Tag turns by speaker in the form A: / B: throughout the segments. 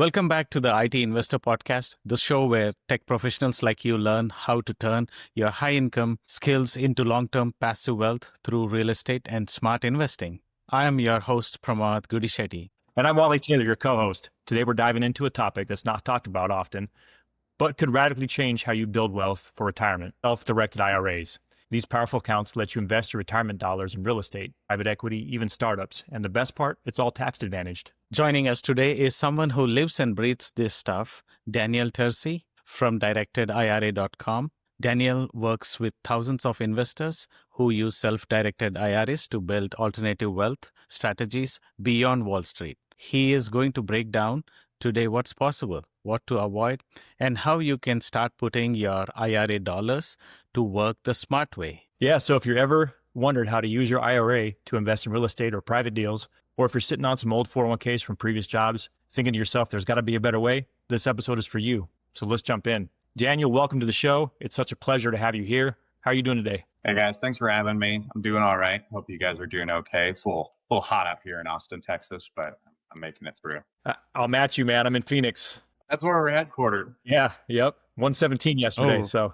A: Welcome back to the IT Investor Podcast, the show where tech professionals like you learn how to turn your high-income skills into long-term passive wealth through real estate and smart investing. I am your host, Pramod Gudishetty.
B: And I'm Wally, your co-host. Today we're diving into a topic that's not talked about often, but could radically change how you build wealth for retirement: self-directed IRAs. These powerful accounts let you invest your retirement dollars in real estate, private equity, even startups. And the best part, it's all tax advantaged.
A: Joining us today is someone who lives and breathes this stuff, Daniel Tercey from directedira.com. Daniel works with thousands of investors who use self-directed IRAs to build alternative wealth strategies beyond Wall Street. He is going to break down today what's possible, what to avoid, and how you can start putting your IRA dollars to work the smart way.
B: Yeah, so if you're ever wondered how to use your IRA to invest in real estate or private deals, or if you're sitting on some old 401ks from previous jobs, thinking to yourself, there's got to be a better way, this episode is for you. So let's jump in. Daniel, welcome to the show. It's such a pleasure to have you here. How are you doing today?
C: Hey guys, thanks for having me. I'm doing all right. Hope you guys are doing okay. It's a little hot up here in Austin, Texas, but I'm making it through.
B: I'll match you, man. I'm in Phoenix.
C: That's where we're headquartered.
B: Yeah, yep. 117 yesterday, so.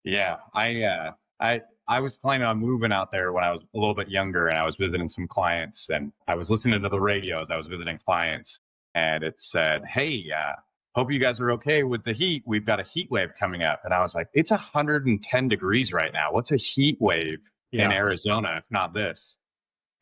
C: Yeah, I was planning on moving out there when I was a little bit younger, and I was visiting some clients, and I was listening to the radio as I was visiting clients, and it said, hey, hope you guys are okay with the heat. We've got a heat wave coming up. And I was like, it's 110 degrees right now. What's a heat wave in Arizona, if not this?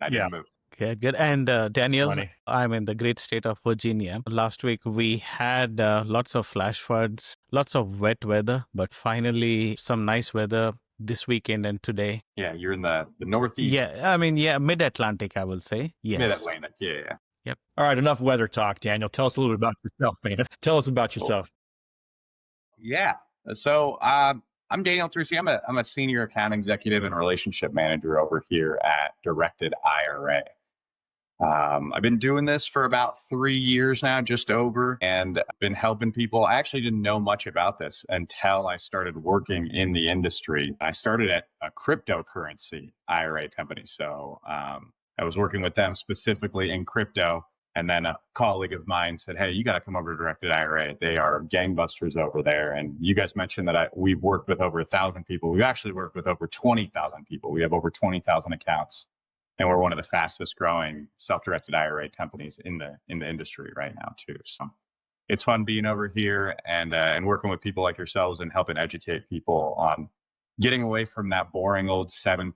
C: I didn't move.
A: Okay, good. And Daniel, I'm in the great state of Virginia. Last week, we had lots of flash floods, lots of wet weather, but finally some nice weather this weekend and today.
C: Yeah, you're in the Northeast.
A: Yeah, mid-Atlantic, I will say. Yes.
C: Mid-Atlantic, yeah.
A: Yep.
B: All right, enough weather talk, Daniel. Tell us a little bit about yourself, man. Tell us about yourself.
C: Yeah. So I'm Daniel Tercey. I'm a senior account executive and relationship manager over here at Directed IRA. I've been doing this for about 3 years now, just over, and I've been helping people. I actually didn't know much about this until I started working in the industry. I started at a cryptocurrency IRA company. So I was working with them specifically in crypto. And then a colleague of mine said, hey, you got to come over to Directed IRA. They are gangbusters over there. And you guys mentioned that we've worked with over 1,000 people. We've actually worked with over 20,000 people. We have over 20,000 accounts. And we're one of the fastest growing self-directed IRA companies in the industry right now too. So it's fun being over here and working with people like yourselves and helping educate people on getting away from that boring old 7%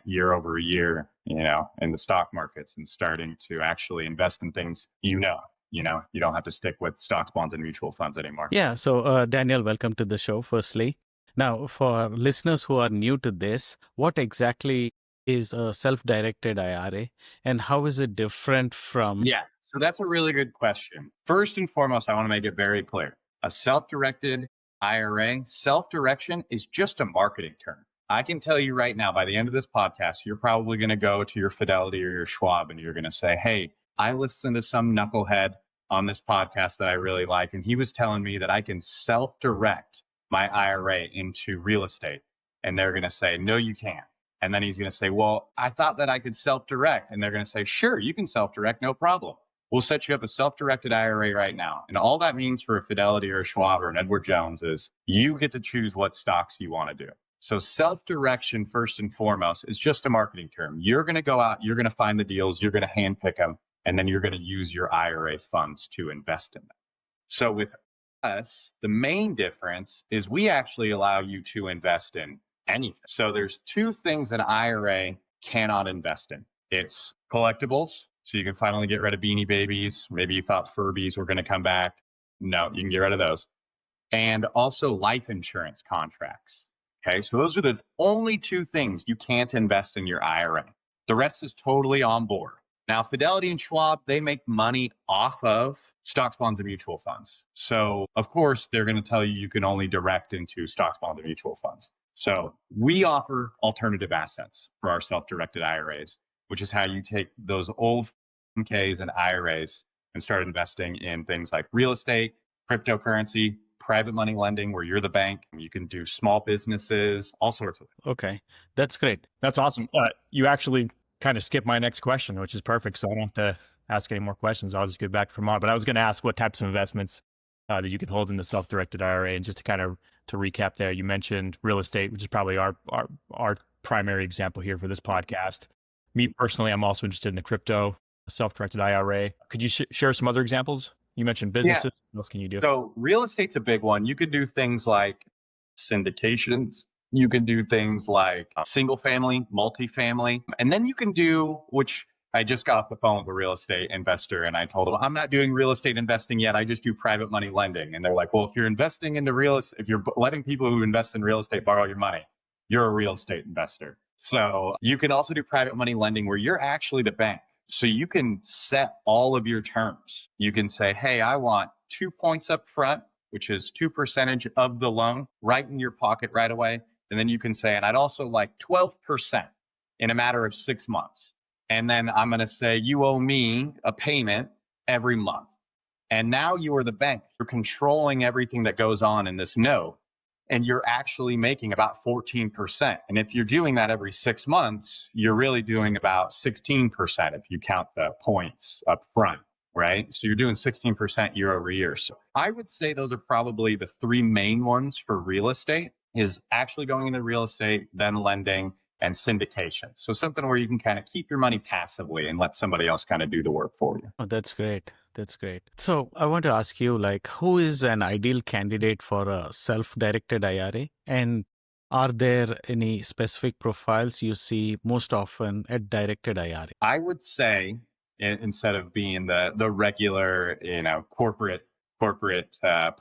C: year over year, in the stock markets and starting to actually invest in things, you don't have to stick with stocks, bonds, and mutual funds anymore.
A: Yeah. So Daniel, welcome to the show, firstly. Now, for listeners who are new to this, what exactly is a self-directed IRA and how is it different from?
C: Yeah, so that's a really good question. First and foremost, I want to make it very clear. A self-directed IRA, self-direction is just a marketing term. I can tell you right now, by the end of this podcast, you're probably going to go to your Fidelity or your Schwab and you're going to say, hey, I listened to some knucklehead on this podcast that I really like, and he was telling me that I can self-direct my IRA into real estate. And they're going to say, no, you can't. And then he's going to say, well, I thought that I could self-direct. And they're going to say, sure, you can self-direct, no problem. We'll set you up a self-directed IRA right now. And all that means for a Fidelity or a Schwab or an Edward Jones is you get to choose what stocks you want to do. So self-direction, first and foremost, is just a marketing term. You're going to go out, you're going to find the deals, you're going to handpick them, and then you're going to use your IRA funds to invest in them. So with us, the main difference is we actually allow you to invest in anything. So there's two things an IRA cannot invest in. It's collectibles. So you can finally get rid of Beanie Babies. Maybe you thought Furbies were going to come back. No, you can get rid of those. And also life insurance contracts. Okay, so those are the only two things you can't invest in your IRA. The rest is totally on board. Now, Fidelity and Schwab, they make money off of stocks, bonds, and mutual funds. So, of course, they're going to tell you can only direct into stocks, bonds, and mutual funds. So we offer alternative assets for our self-directed IRAs, which is how you take those old Ks and IRAs and start investing in things like real estate, cryptocurrency, private money lending, where you're the bank. You can do small businesses, all sorts of things.
A: Okay, that's great.
B: That's awesome. You actually kind of skipped my next question, which is perfect. So I don't have to ask any more questions, I'll just get back to Pramod. But I was going to ask what types of investments that you can hold in the self-directed IRA. And just to kind of to recap there, you mentioned real estate, which is probably our primary example here for this podcast. Me personally, I'm also interested in the crypto self-directed IRA. Could you share some other examples? You mentioned businesses. What else can you do?
C: So real estate's a big one. You could do things like syndications. You can do things like single family, multifamily. And then you can do, which I just got off the phone with a real estate investor and I told them, I'm not doing real estate investing yet. I just do private money lending. And they're like, well, if you're investing into real estate, if you're letting people who invest in real estate borrow your money, you're a real estate investor. So you can also do private money lending where you're actually the bank. So you can set all of your terms. You can say, hey, I want 2 points up front, which is 2% of the loan right in your pocket right away. And then you can say, and I'd also like 12% in a matter of 6 months. And then I'm going to say, you owe me a payment every month. And now you are the bank. You're controlling everything that goes on in this note. And you're actually making about 14%. And if you're doing that every 6 months, you're really doing about 16% if you count the points up front, right? So you're doing 16% year over year. So I would say those are probably the three main ones for real estate, is actually going into real estate, then lending, and syndication. So something where you can kind of keep your money passively and let somebody else kind of do the work for you.
A: Oh, that's great. That's great. So I want to ask you, like, who is an ideal candidate for a self-directed IRA? And are there any specific profiles you see most often at directed IRA?
C: I would say, instead of being the regular, corporate puppet, I'm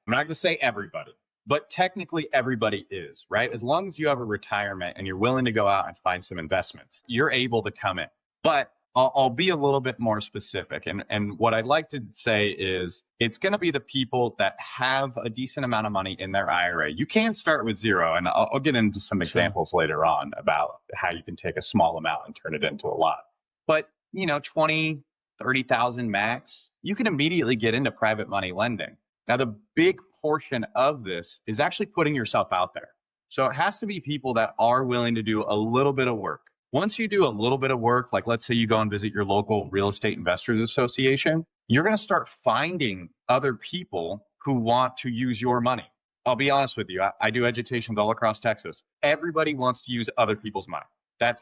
C: not going to say everybody, but technically everybody is, right? As long as you have a retirement and you're willing to go out and find some investments, you're able to come in. But I'll be a little bit more specific. And what I'd like to say is it's going to be the people that have a decent amount of money in their IRA. You can start with zero. And I'll get into some examples later on about how you can take a small amount and turn it into a lot. But, 20, 30,000 max, you can immediately get into private money lending. Now, the big portion of this is actually putting yourself out there. So it has to be people that are willing to do a little bit of work. Once you do a little bit of work, like let's say you go and visit your local real estate investors association, you're going to start finding other people who want to use your money. I'll be honest with you. I do educations all across Texas. Everybody wants to use other people's money.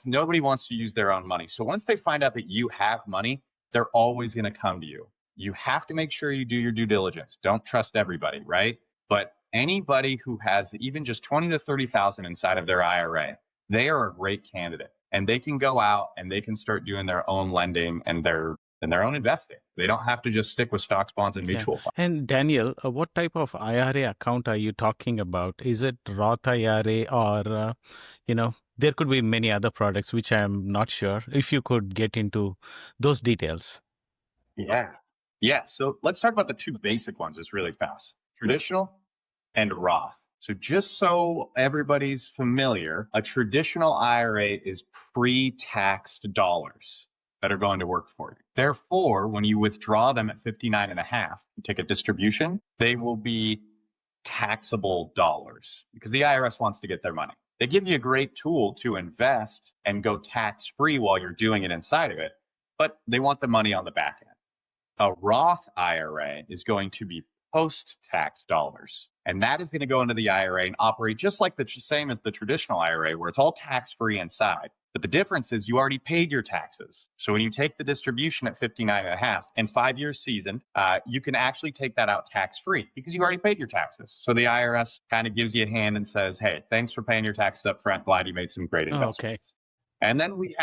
C: Nobody wants to use their own money. So once they find out that you have money, they're always going to come to you. You have to make sure you do your due diligence. Don't trust everybody, right? But anybody who has even just 20 to 30,000 inside of their IRA, they are a great candidate. And they can go out and they can start doing their own lending and their own investing. They don't have to just stick with stocks, bonds, and mutual funds.
A: And Daniel, what type of IRA account are you talking about? Is it Roth IRA or, there could be many other products, which I'm not sure. If you could get into those details.
C: Yeah. So let's talk about the two basic ones just really fast. Traditional and Roth. So just so everybody's familiar, a traditional IRA is pre-taxed dollars that are going to work for you. Therefore, when you withdraw them at 59.5, you take a distribution, they will be taxable dollars because the IRS wants to get their money. They give you a great tool to invest and go tax-free while you're doing it inside of it, but they want the money on the back end. A Roth IRA is going to be post-tax dollars. And that is going to go into the IRA and operate just like the same as the traditional IRA, where it's all tax-free inside. But the difference is you already paid your taxes. So when you take the distribution at 59.5 and 5 years seasoned, you can actually take that out tax-free because you already paid your taxes. So the IRS kind of gives you a hand and says, hey, thanks for paying your taxes up front. Glad you made some great investments.
A: Okay.
C: And then we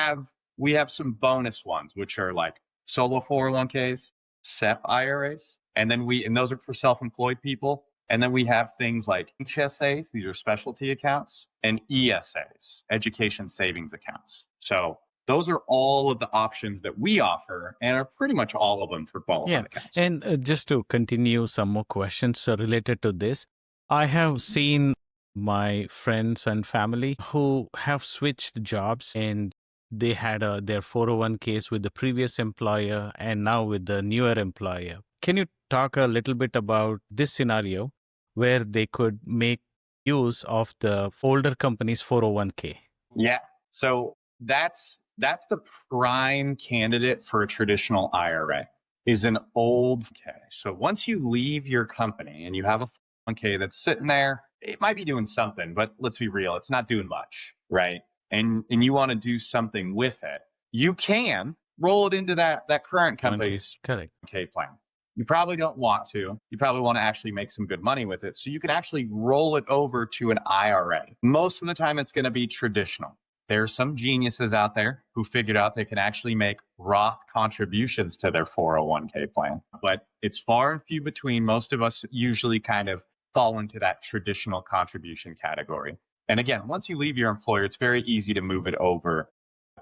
C: have some bonus ones, which are like solo 401ks, SEP IRAs. And those are for self-employed people. And then we have things like HSAs, these are specialty accounts, and ESAs, education savings accounts. So those are all of the options that we offer and are pretty much all of them for qualified accounts.
A: And just to continue some more questions related to this, I have seen my friends and family who have switched jobs and they had their 401ks with the previous employer and now with the newer employer. Can you talk a little bit about this scenario where they could make use of the older company's 401k?
C: Yeah. So that's That's the prime candidate for a traditional IRA, is an old K. So once you leave your company and you have a 401k that's sitting there, it might be doing something, but let's be real, it's not doing much, right? And you want to do something with it, you can roll it into that current company's
A: Correct.
C: K plan. You probably don't want to. You probably want to actually make some good money with it. So you can actually roll it over to an IRA. Most of the time, it's going to be traditional. There are some geniuses out there who figured out they can actually make Roth contributions to their 401k plan, but it's far and few between. Most of us usually kind of fall into that traditional contribution category. And again, once you leave your employer, it's very easy to move it over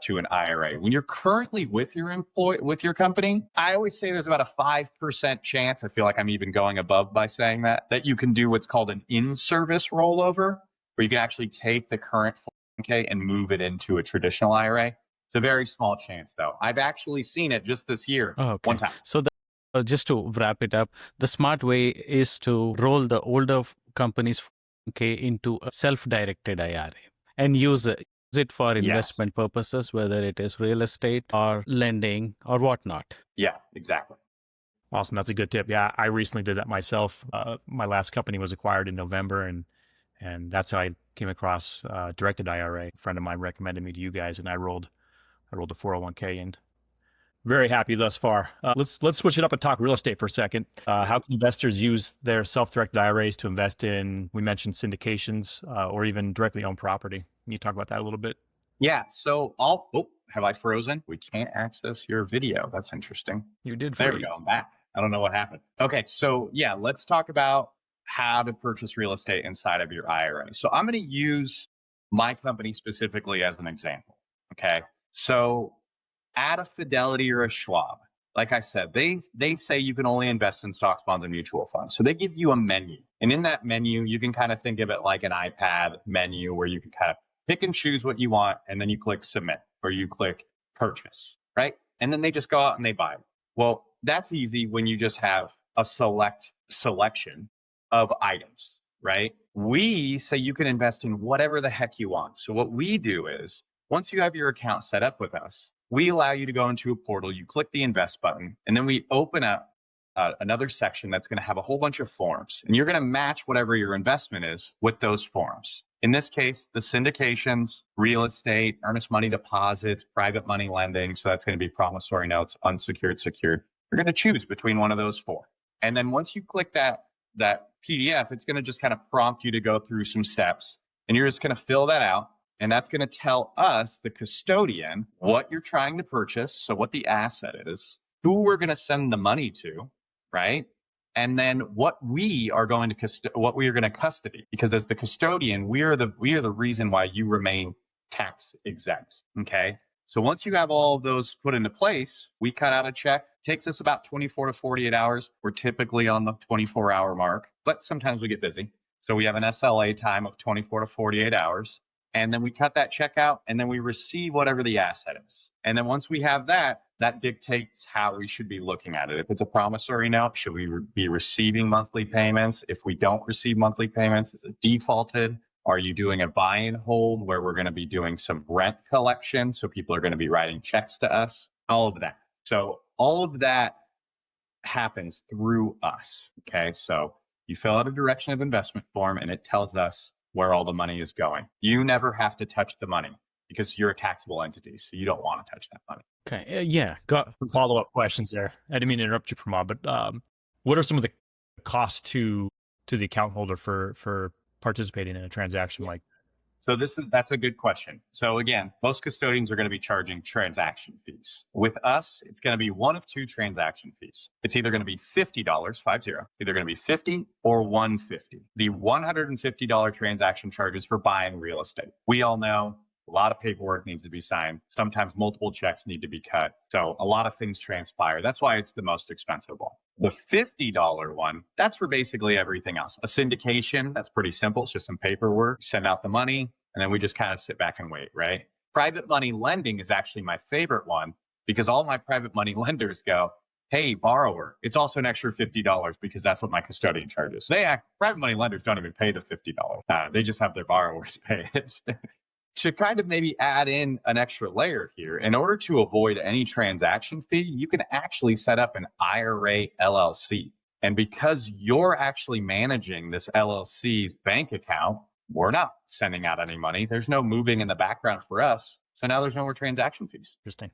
C: to an IRA. When you're currently with your company, I always say there's about a 5% chance, I feel like I'm even going above by saying that you can do what's called an in-service rollover, where you can actually take the current 401k and move it into a traditional IRA. It's a very small chance, though. I've actually seen it just this year, one time.
A: So just to wrap it up, the smart way is to roll the older company's 401k into a self-directed IRA and use it for investment purposes, whether it is real estate or lending or whatnot.
C: Yeah, exactly.
B: Awesome. That's a good tip. Yeah, I recently did that myself. My last company was acquired in November, and that's how I came across directed IRA. A friend of mine recommended me to you guys, and I rolled a 401k in. Very happy thus far. Let's switch it up and talk real estate for a second. How can investors use their self-directed IRAs to invest in, we mentioned syndications or even directly owned property? Can you talk about that a little bit?
C: Yeah. So have I frozen? We can't access your video. That's interesting.
A: You did.
C: There we go. I'm back. I don't know what happened. Okay. So yeah, let's talk about how to purchase real estate inside of your IRA. So I'm going to use my company specifically as an example. Okay. So at a Fidelity or a Schwab, like I said, they say you can only invest in stocks, bonds, and mutual funds. So they give you a menu. And in that menu, you can kind of think of it like an iPad menu where you can kind of pick and choose what you want, and then you click submit or you click purchase, right? And then they just go out and they buy it. Well, that's easy when you just have a selection of items, right? We say you can invest in whatever the heck you want. So what we do is once you have your account set up with us, we allow you to go into a portal, you click the invest button, and then we open up another section that's going to have a whole bunch of forms. And you're going to match whatever your investment is with those forms. In this case, the syndications, real estate, earnest money deposits, private money lending. So that's going to be promissory notes, unsecured, secured. You're going to choose between one of those four. And then once you click that PDF, it's going to just kind of prompt you to go through some steps. And you're just going to fill that out. And that's going to tell us, the custodian, what you're trying to purchase, so what the asset is, who we're going to send the money to, right? And then what we are going to custody. Because as the custodian, we are the reason why you remain tax exempt. Okay. So once you have all of those put into place, we cut out a check. It takes us about 24 to 48 hours. We're typically on the 24-hour mark, but sometimes we get busy. So we have an SLA time of 24 to 48 hours. And then we cut that check out, and then we receive whatever the asset is. And then once we have that dictates how we should be looking at it. If it's a promissory note, should we be receiving monthly payments? If we don't receive monthly payments, is it defaulted? Are you doing a buy and hold where we're going to be doing some rent collection? So people are going to be writing checks to us, all of that. So all of that happens through us. Okay. So you fill out a direction of investment form, and it tells us where all the money is going. You never have to touch the money because you're a taxable entity, so you don't want to touch that money.
A: Okay. Yeah. Got
B: follow-up questions there. I didn't mean to interrupt you, Pramod, but what are some of the costs to the account holder for participating in a transaction like?
C: So that's a good question. So again, most custodians are going to be charging transaction fees. With us, it's going to be one of two transaction fees. It's either going to be $50, either going to be $50 or $150. The $150 transaction charge is for buying real estate. We all know a lot of paperwork needs to be signed. Sometimes multiple checks need to be cut. So a lot of things transpire. That's why it's the most expensive one. The $50 one, that's for basically everything else. A syndication, that's pretty simple. It's just some paperwork, send out the money, and then we just kind of sit back and wait, right? Private money lending is actually my favorite one because all my private money lenders go, hey, borrower, it's also an extra $50 because that's what my custodian charges. Private money lenders don't even pay the $50. They just have their borrowers pay it. To kind of maybe add in an extra layer here, in order to avoid any transaction fee, you can actually set up an IRA LLC. And because you're actually managing this LLC's bank account, we're not sending out any money. There's no moving in the background for us. So now there's no more transaction fees.
B: Interesting.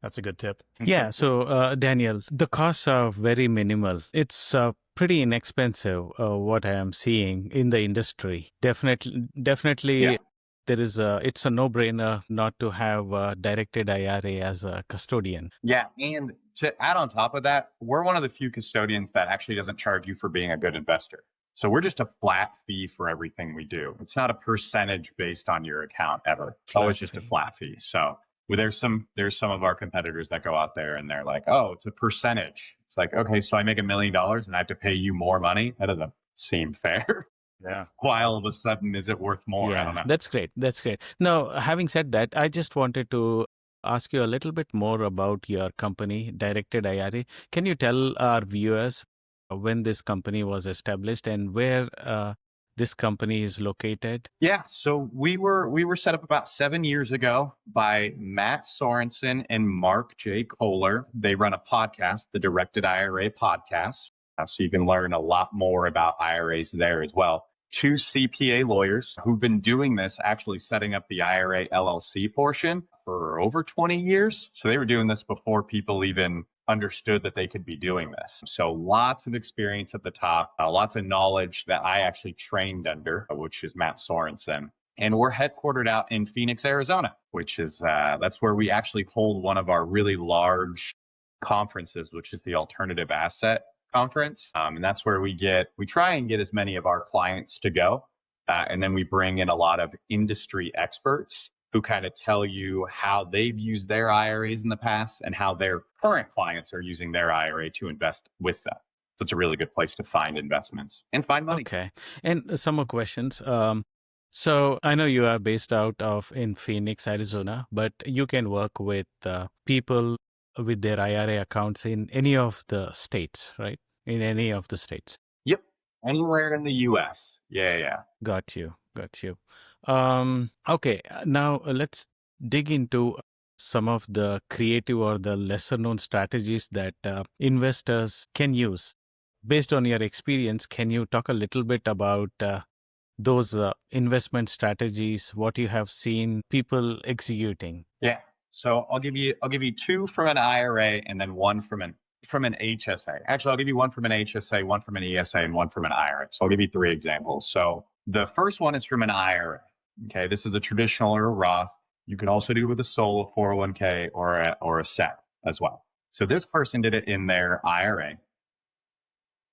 B: That's a good tip.
A: Yeah. So, Daniel, the costs are very minimal. It's pretty inexpensive, what I am seeing in the industry. Definitely.
C: Yeah.
A: It's a no-brainer not to have a directed IRA as a custodian.
C: Yeah. And to add on top of that, we're one of the few custodians that actually doesn't charge you for being a good investor. So we're just a flat fee for everything we do. It's not a percentage based on your account ever. It's always just a flat fee. So there's some of our competitors that go out there and they're like, oh, it's a percentage. It's like, okay, so I make $1 million and I have to pay you more money. That doesn't seem fair.
B: Yeah.
C: Why all of a sudden is it worth more? I don't know.
A: That's great. That's great. Now, having said that, I just wanted to ask you a little bit more about your company, Directed IRA. Can you tell our viewers when this company was established and where this company is located?
C: Yeah, so we were set up about 7 years ago by Matt Sorensen and Mark J. Kohler. They run a podcast, the Directed IRA podcast. So you can learn a lot more about IRAs there as well. 2 CPA lawyers who've been doing this, actually setting up the IRA LLC portion for over 20 years. So they were doing this before people even understood that they could be doing this. So lots of experience at the top, lots of knowledge that I actually trained under, which is Matt Sorensen. And we're headquartered out in Phoenix, Arizona, which is, that's where we actually hold one of our really large conferences, which is the Alternative Asset Conference. And that's where we try and get as many of our clients to go. And then we bring in a lot of industry experts who kind of tell you how they've used their IRAs in the past and how their current clients are using their IRA to invest with them. So it's a really good place to find investments and find money.
A: Okay. And some more questions. So I know you are based out of in Phoenix, Arizona, but you can work with people with their IRA accounts in any of the states, right? In any of the states.
C: Yep. Anywhere in the US. Yeah.
A: Got you. Okay. Now let's dig into some of the creative or the lesser known strategies that investors can use. Based on your experience, can you talk a little bit about those investment strategies, what you have seen people executing?
C: Yeah. So I'll give you 2 from an IRA and then 1 from an HSA. Actually, I'll give you 1 from an HSA, 1 from an ESA, and 1 from an IRA. So I'll give you 3 examples. So the first one is from an IRA. Okay, this is a traditional or a Roth. You could also do it with a solo 401k or a SEP as well. So this person did it in their IRA.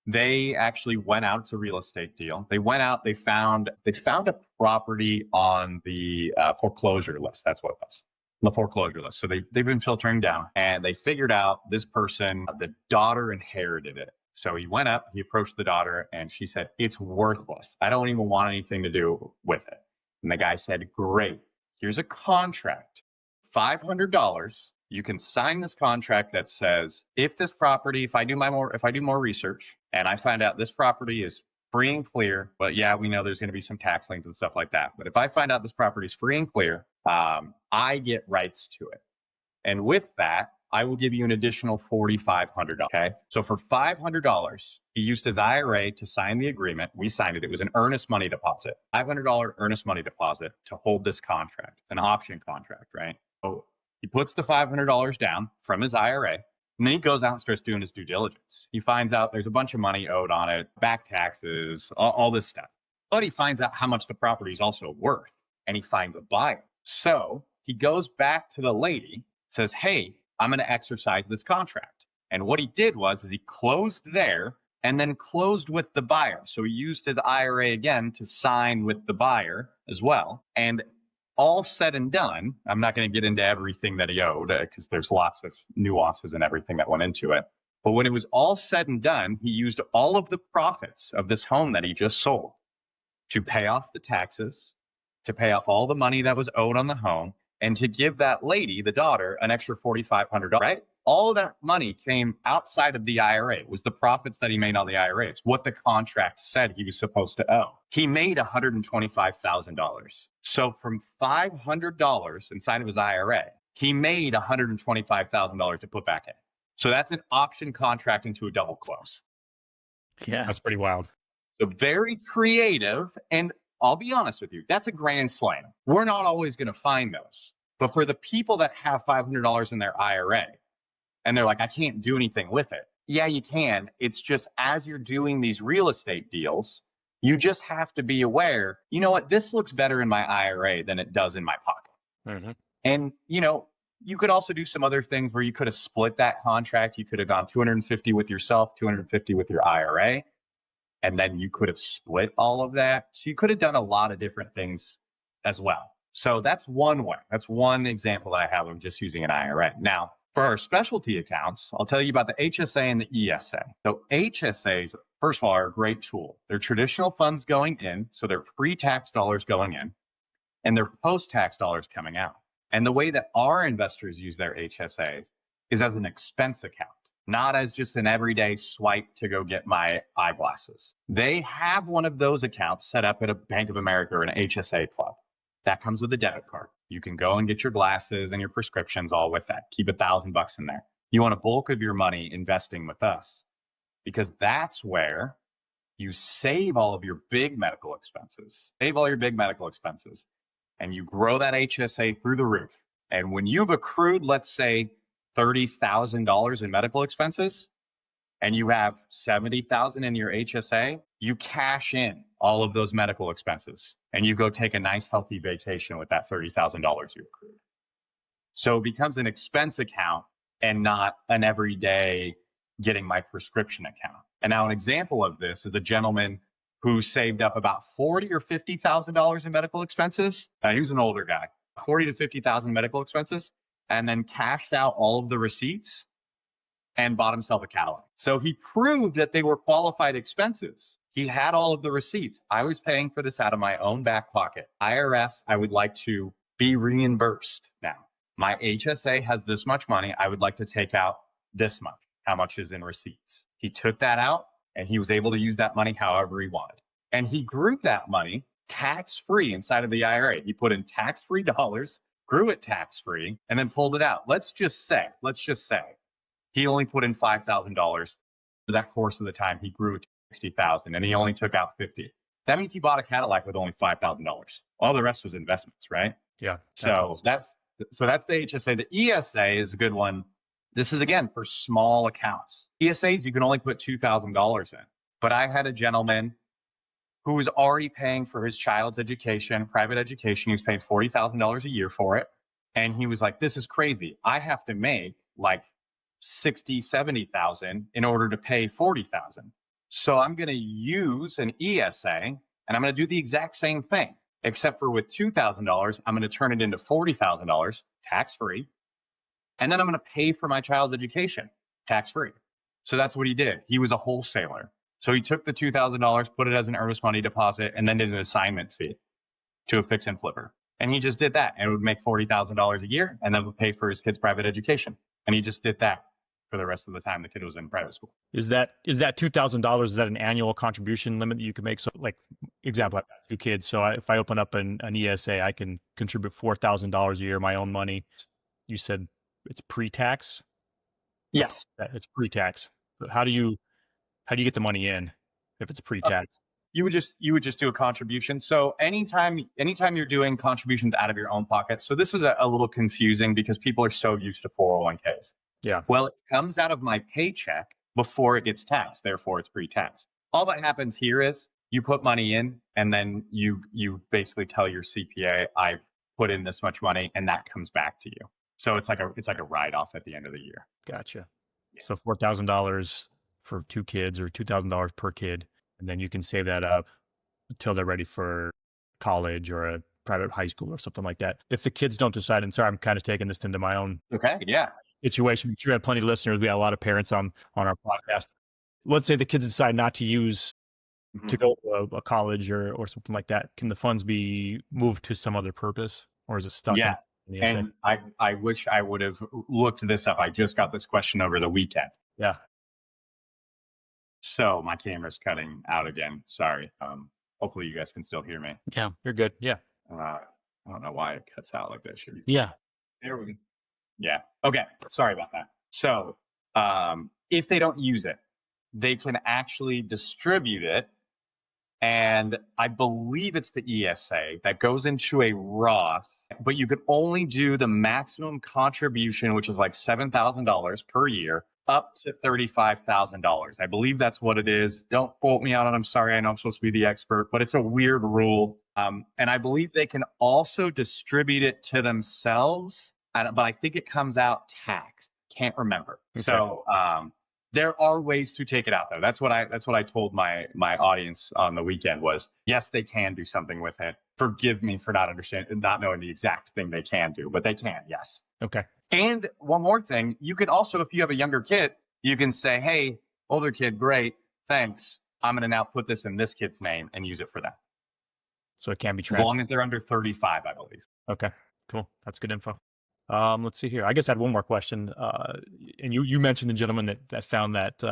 C: They actually went out. It's a real estate deal. They went out. They found a property on the foreclosure list. That's what it was. The foreclosure list. So they've been filtering down and they figured out this person, the daughter inherited it. So he went up, he approached the daughter and she said, it's worthless. I don't even want anything to do with it. And the guy said, great, here's a contract, $500. You can sign this contract that says, if I do more research and I find out this property is free and clear, but yeah, we know there's going to be some tax liens and stuff like that. But if I find out this property is free and clear, I get rights to it. And with that, I will give you an additional $4,500. Okay. So for $500, he used his IRA to sign the agreement. We signed it. It was an earnest money deposit, $500 earnest money deposit to hold this contract, an option contract, right? So he puts the $500 down from his IRA. And then he goes out and starts doing his due diligence. He finds out there's a bunch of money owed on it, back taxes, all this stuff. But he finds out how much the property is also worth, and he finds a buyer. So he goes back to the lady, says, hey, I'm going to exercise this contract. And what he did was he closed there and then closed with the buyer. So he used his IRA again to sign with the buyer as well. And all said and done, I'm not going to get into everything that he owed because there's lots of nuances and everything that went into it. But when it was all said and done, he used all of the profits of this home that he just sold to pay off the taxes, to pay off all the money that was owed on the home, and to give that lady, the daughter, an extra $4,500, right? All of that money came outside of the IRA. It was the profits that he made on the IRA. It's what the contract said he was supposed to owe. He made $125,000. So from $500 inside of his IRA, he made $125,000 to put back in. So that's an option contract into a double close.
A: Yeah.
B: That's pretty wild.
C: So very creative. And I'll be honest with you, that's a grand slam. We're not always going to find those. But for the people that have $500 in their IRA and they're like, I can't do anything with it. Yeah, you can. It's just as you're doing these real estate deals, you just have to be aware, you know what, this looks better in my IRA than it does in my pocket.
B: Mm-hmm.
C: And, you know, you could also do some other things where you could have split that contract. You could have gone 250 with yourself, 250 with your IRA, and then you could have split all of that. So you could have done a lot of different things as well. So that's one way. That's one example that I have of just using an IRA. Now, for our specialty accounts, I'll tell you about the HSA and the ESA. So HSAs, first of all, are a great tool. They're traditional funds going in, so they're pre-tax dollars going in, and they're post-tax dollars coming out. And the way that our investors use their HSA is as an expense account, not as just an everyday swipe to go get my eyeglasses. They have one of those accounts set up at a Bank of America or an HSA club. That comes with a debit card. You can go and get your glasses and your prescriptions all with that. Keep $1,000 in there. You want a bulk of your money investing with us because that's where you save all of your big medical expenses. Save all your big medical expenses. And you grow that HSA through the roof. And when you've accrued, let's say, $30,000 in medical expenses, and you have $70,000 in your HSA, you cash in all of those medical expenses, and you go take a nice, healthy vacation with that $30,000 you accrued. So it becomes an expense account and not an everyday getting my prescription account. And now an example of this is a gentleman who saved up about $40,000 or $50,000 in medical expenses. He was an older guy, $40,000 to $50,000 medical expenses, and then cashed out all of the receipts and bought himself a Cadillac. So he proved that they were qualified expenses. He had all of the receipts. I was paying for this out of my own back pocket. IRS, I would like to be reimbursed now. My HSA has this much money. I would like to take out this much. How much is in receipts? He took that out, and he was able to use that money however he wanted. And he grew that money tax-free inside of the IRA. He put in tax-free dollars, grew it tax-free, and then pulled it out. Let's just say, he only put in $5,000 for that course of the time. He grew it to $60,000, and he only took out $50,000. That means he bought a Cadillac with only $5,000. All the rest was investments, right?
B: Yeah.
C: So that's the HSA. The ESA is a good one. This is, again, for small accounts. ESAs, you can only put $2,000 in. But I had a gentleman who was already paying for his child's education, private education. He was paying $40,000 a year for it. And he was like, this is crazy. I have to make like $60,000, $70,000 in order to pay $40,000. So I'm going to use an ESA and I'm going to do the exact same thing, except for with $2,000, I'm going to turn it into $40,000 tax-free. And then I'm going to pay for my child's education tax-free. So that's what he did. He was a wholesaler. So he took the $2,000, put it as an earnest money deposit, and then did an assignment fee to a fix and flipper. And he just did that. And it would make $40,000 a year, and then would pay for his kid's private education. And he just did that for the rest of the time the kid was in private school.
B: Is that $2,000? Is that an annual contribution limit that you can make? So, like, example, I've got 2 kids. So if I open up an ESA, I can contribute $4,000 a year, my own money. You said it's pre-tax?
C: Yes,
B: It's pre-tax. How do you get the money in if it's pre-tax?
C: You would just do a contribution. So anytime you're doing contributions out of your own pocket. So this is a little confusing because people are so used to 401ks.
B: Yeah.
C: Well, it comes out of my paycheck before it gets taxed. Therefore, it's pre-tax. All that happens here is you put money in, and then you basically tell your CPA, I put in this much money, and that comes back to you. So it's like a write-off at the end of the year.
B: Gotcha. So $4,000 for 2 kids, or $2,000 per kid, and then you can save that up until they're ready for college or a private high school or something like that. If the kids don't decide, and sorry, I'm kind of taking this into my own situation. I'm sure we have plenty of listeners. We have a lot of parents on our podcast. Let's say the kids decide not to use to go to a college or something like that. Can the funds be moved to some other purpose, or is it stuck?
C: Yeah. And I wish I would have looked this up. I just got this question over the weekend.
B: Yeah.
C: So my camera's cutting out again. Sorry. Hopefully you guys can still hear me.
A: Yeah.
B: You're good. Yeah.
C: I don't know why it cuts out like that. Should be.
A: Yeah.
C: There we go. Yeah. Okay. Sorry about that. So if they don't use it, they can actually distribute it. And I believe it's the ESA that goes into a Roth, but you could only do the maximum contribution, which is like $7,000 per year, up to $35,000. I believe that's what it is. Don't quote me on it. I'm sorry. I know I'm supposed to be the expert, but it's a weird rule. And I believe they can also distribute it to themselves, but I think it comes out taxed. Can't remember. Okay. So there are ways to take it out though. That's what I told my audience on the weekend was, yes, they can do something with it. Forgive me for not knowing the exact thing they can do, but they can, yes.
B: Okay.
C: And one more thing, you can also, if you have a younger kid, you can say, hey, older kid, great, thanks. I'm going to now put this in this kid's name and use it for that.
B: So it can be transferred.
C: As long as they're under 35, I believe.
B: Okay, cool. That's good info. Let's see here. I guess I had one more question. And you mentioned the gentleman that found that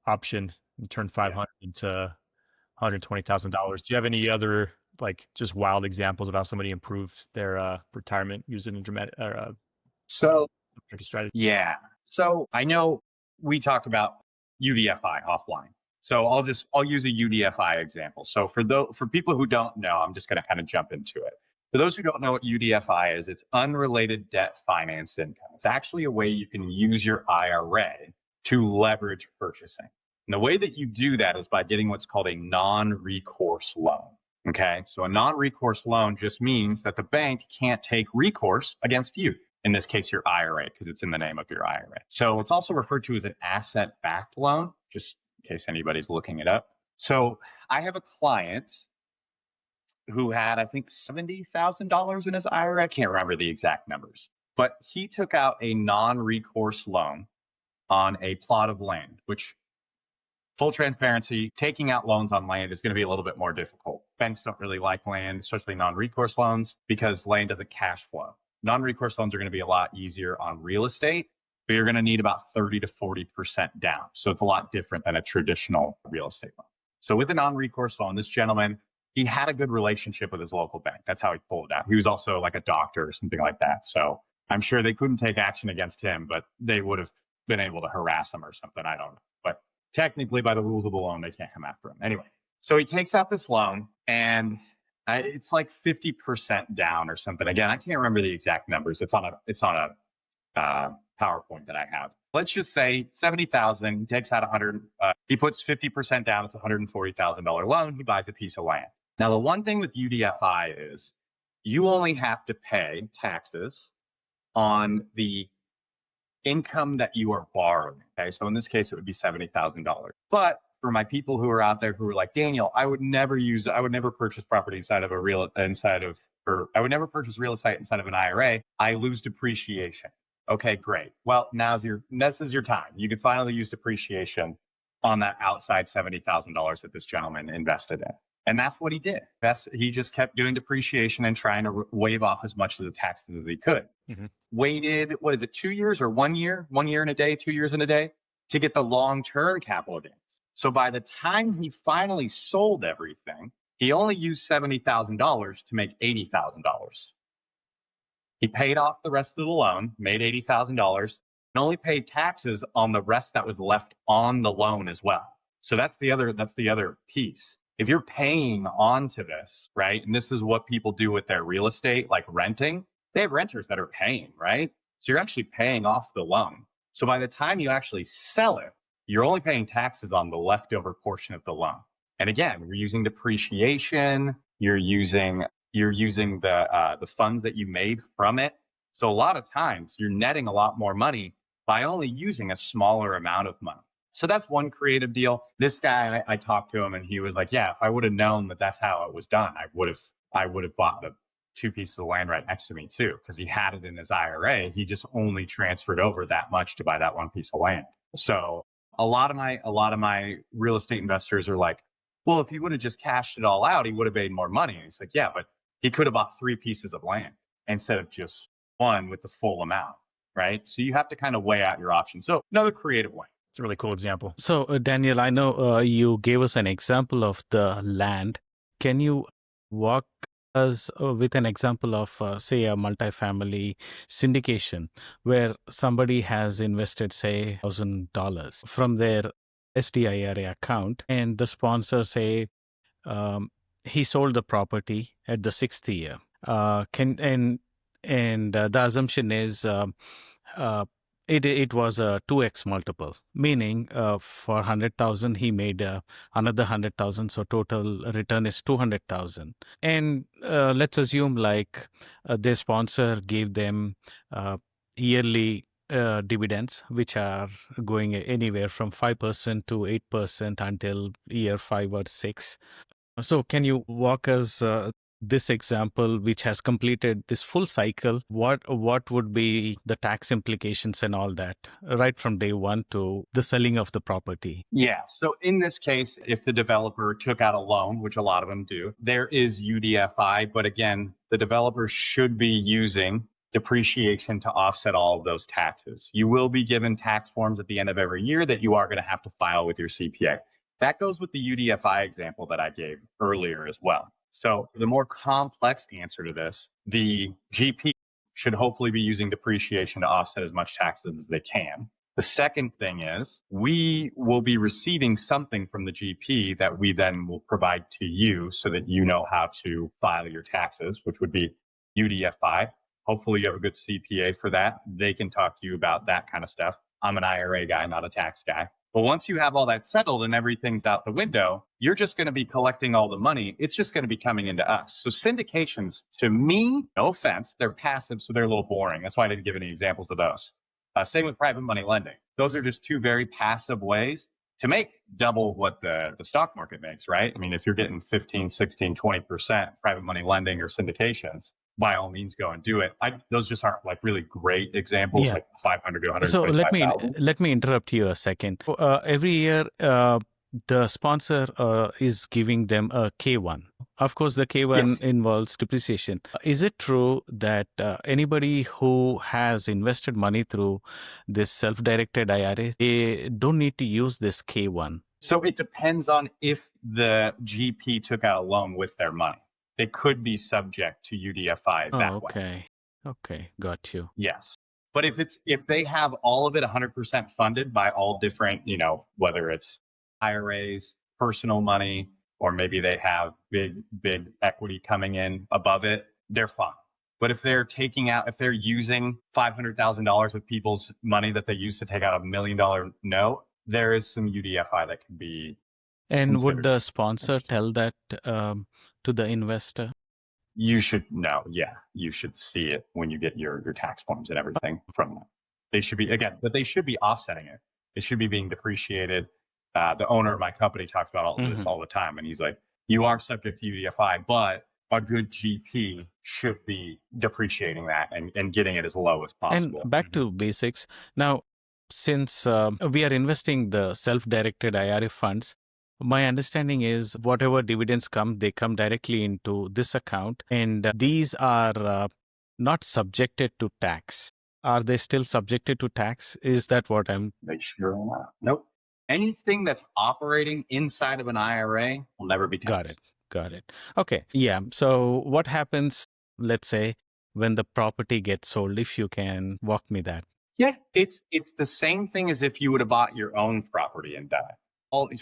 B: option and turned 500 into $120,000. Do you have any other like just wild examples of how somebody improved their retirement using a dramatic strategy?
C: Yeah. So I know we talked about UDFI offline. So I'll use a UDFI example. So for people who don't know, I'm just going to kind of jump into it. For those who don't know what UDFI is, it's unrelated debt finance income. It's actually a way you can use your IRA to leverage purchasing. And the way that you do that is by getting what's called a non-recourse loan. Okay, so a non-recourse loan just means that the bank can't take recourse against you. In this case, your IRA, because it's in the name of your IRA. So it's also referred to as an asset-backed loan, just in case anybody's looking it up. So I have a client who had, I think, $70,000 in his IRA. I can't remember the exact numbers, but he took out a non-recourse loan on a plot of land, which, full transparency, taking out loans on land is going to be a little bit more difficult. Banks don't really like land, especially non-recourse loans, because land doesn't cash flow. Non-recourse loans are going to be a lot easier on real estate, but you're going to need about 30 to 40% down. So it's a lot different than a traditional real estate loan. So with a non-recourse loan, this gentleman, he had a good relationship with his local bank. That's how he pulled it out. He was also like a doctor or something like that. So I'm sure they couldn't take action against him, but they would have been able to harass him or something. I don't know. But technically, by the rules of the loan, they can't come after him. Anyway, so he takes out this loan and it's like 50% down or something. Again, I can't remember the exact numbers. It's on a PowerPoint that I have. Let's just say 70,000. He takes out 100. He puts 50% down. It's a $140,000 loan. He buys a piece of land. Now, the one thing with UDFI is you only have to pay taxes on the income that you are borrowing. Okay, so in this case, it would be $70,000. But for my people who are out there who are like, Daniel, I would never purchase property inside of I would never purchase real estate inside of an IRA. I lose depreciation. Okay, great. Well, this is your time. You can finally use depreciation on that outside $70,000 that this gentleman invested in. And that's what he did. He just kept doing depreciation and trying to waive off as much of the taxes as he could. Mm-hmm. Waited, 2 years or 1 year? 1 year and a day, 2 years and a day to get the long-term capital gains. So by the time he finally sold everything, he only used $70,000 to make $80,000. He paid off the rest of the loan, made $80,000, and only paid taxes on the rest that was left on the loan as well. So that's the other piece. If you're paying onto this, right, and this is what people do with their real estate, like renting, they have renters that are paying, right? So you're actually paying off the loan. So by the time you actually sell it, you're only paying taxes on the leftover portion of the loan. And again, we're using depreciation. You're using the funds that you made from it. So a lot of times you're netting a lot more money by only using a smaller amount of money. So that's one creative deal. This guy, I talked to him and he was like, yeah, if I would have known that that's how it was done, I would have bought the 2 pieces of land right next to me too, because he had it in his IRA. He just only transferred over that much to buy that 1 piece of land. So a lot of my real estate investors are like, well, if he would have just cashed it all out, he would have made more money. And he's like, yeah, but He could have bought 3 pieces of land instead of just one with the full amount, right? So you have to kind of weigh out your options. So another creative way.
B: It's a really cool example.
A: So, Daniel, I know you gave us an example of the land. Can you walk us with an example of, say, a multifamily syndication where somebody has invested, say, $1,000 from their SDIRA account, and the sponsor, say, he sold the property at the 6th year. The assumption is it was a 2x multiple, meaning for 100,000 he made another 100,000, so total return is 200,000. And let's assume like their sponsor gave them yearly dividends, which are going anywhere from 5% to 8% until year 5 or 6. So can you walk us this example, which has completed this full cycle? What would be the tax implications and all that, right from day one to the selling of the property?
C: Yeah. So in this case, if the developer took out a loan, which a lot of them do, there is UDFI. But again, the developer should be using depreciation to offset all of those taxes. You will be given tax forms at the end of every year that you are going to have to file with your CPA. That goes with the UDFI example that I gave earlier as well. So the more complex answer to this, the GP should hopefully be using depreciation to offset as much taxes as they can. The second thing is we will be receiving something from the GP that we then will provide to you so that you know how to file your taxes, which would be UDFI. Hopefully you have a good CPA for that. They can talk to you about that kind of stuff. I'm an IRA guy, not a tax guy. But once you have all that settled and everything's out the window, you're just going to be collecting all the money. It's just going to be coming into us. So syndications, to me, no offense, they're passive, so they're a little boring. That's why I didn't give any examples of those. Same with private money lending. Those are just 2 very passive ways to make double what the stock market makes, right? I mean, if you're getting 15, 16, 20% private money lending or syndications, by all means go and do it. Those just aren't like really great examples,
A: Yeah.
C: like 500 to 125,000.
A: So let me interrupt you a second. Every year, the sponsor is giving them a K1. Of course, the K1
C: Yes.
A: involves depreciation. Is it true that anybody who has invested money through this self-directed IRA, they don't need to use this K1?
C: So it depends on if the GP took out a loan with their money. They could be subject to UDFI that way.
A: Okay, got you.
C: Yes. But if they have all of it 100% funded by all different, whether it's IRAs, personal money, or maybe they have big equity coming in above it, they're fine. But if they're using $500,000 of people's money that they used to take out $1 million note, there is some UDFI that can be
A: And
C: considered.
A: would the sponsor tell that to the investor?
C: You should know. Yeah, you should see it when you get your tax forms and everything from them. They should be offsetting it. It should be being depreciated. The owner of my company talks about all this all the time, and he's like, you are subject to UDFI, but a good GP should be depreciating that and getting it as low as possible.
A: And back to basics. Now, since we are investing the self-directed IRA funds, my understanding is whatever dividends come, they come directly into this account, and these are not subjected to tax. Are they still subjected to tax? Is that what I'm...
C: They sure are not. Nope. Anything that's operating inside of an IRA will never be taxed.
A: Got it. Okay. Yeah. So what happens, let's say, when the property gets sold, if you can walk me that?
C: Yeah, it's the same thing as if you would have bought your own property and died.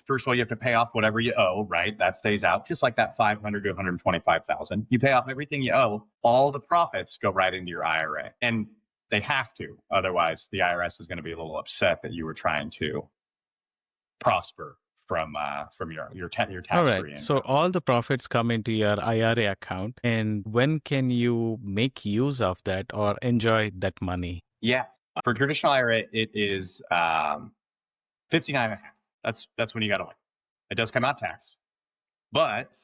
C: First of all, you have to pay off whatever you owe, right? That stays out, just like that 500 to 125,000. You pay off everything you owe. All the profits go right into your IRA, and they have to. Otherwise, the IRS is going to be a little upset that you were trying to prosper from your tax-free income.
A: So all the profits come into your IRA account, and when can you make use of that or enjoy that money?
C: Yeah, for traditional IRA, it is 59.5. That's when you got to wait. It does come out taxed. But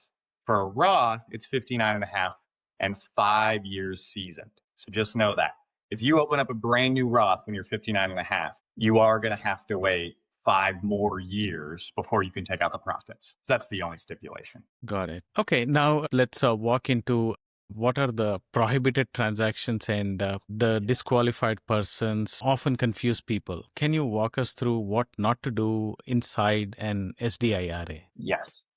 C: for a Roth, it's 59.5 and 5 years seasoned. So just know that. If you open up a brand new Roth when you're 59.5, you are going to have to wait 5 more years before you can take out the profits. So that's the only stipulation.
A: Got it. Okay, now let's walk into What are the prohibited transactions and the disqualified persons often confuse people? Can you walk us through what not to do inside an SDIRA?
C: Yes.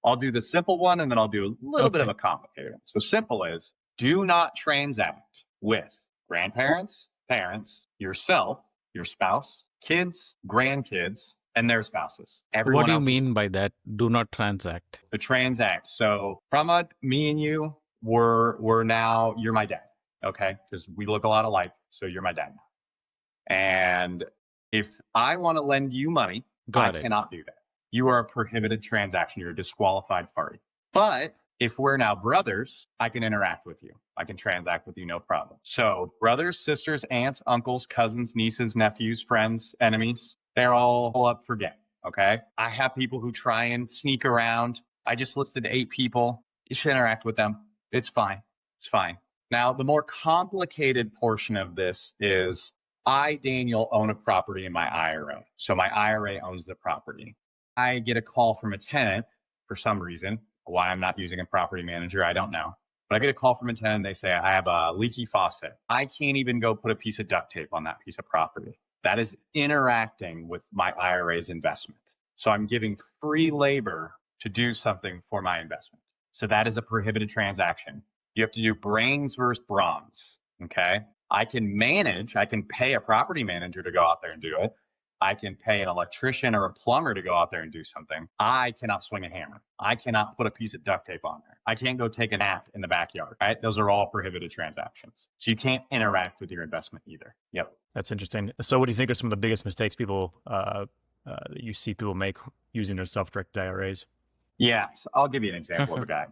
C: I'll do the simple one and then I'll do a little bit of
A: Okay.
C: a complicated one. So simple is do not transact with grandparents, parents, yourself, your spouse, kids, grandkids, and their spouses.
A: What
C: Everyone
A: do you
C: else is
A: mean by that? Do not transact.
C: to transact. So Pramod, me and you, we're now, you're my dad. Okay. Because we look a lot alike. So you're my dad now. And if I want to lend you money, I
A: Got it.
C: cannot do that. You are a prohibited transaction. You're a disqualified party. But if we're now brothers, I can interact with you. I can transact with you, no problem. So brothers, sisters, aunts, uncles, cousins, nieces, nephews, friends, enemies, they're all up for game. Okay. I have people who try and sneak around. I just listed 8 people. You should interact with them. It's fine. It's fine. Now, the more complicated portion of this is I, Daniel, own a property in my IRA. So my IRA owns the property. I get a call from a tenant for some reason. Why I'm not using a property manager, I don't know. But I get a call from a tenant. They say, I have a leaky faucet. I can't even go put a piece of duct tape on that piece of property. That is interacting with my IRA's investment. So I'm giving free labor to do something for my investment. So that is a prohibited transaction. You have to do brains versus bronze. Okay. I can pay a property manager to go out there and do it. I can pay an electrician or a plumber to go out there and do something. I cannot swing a hammer. I cannot put a piece of duct tape on there. I can't go take a nap in the backyard, right? Those are all prohibited transactions. So you can't interact with your investment either. Yep.
B: That's interesting. So what do you think are some of the biggest mistakes people that you see people make using their self-directed IRAs?
C: Yeah, so I'll give you an example of a guy.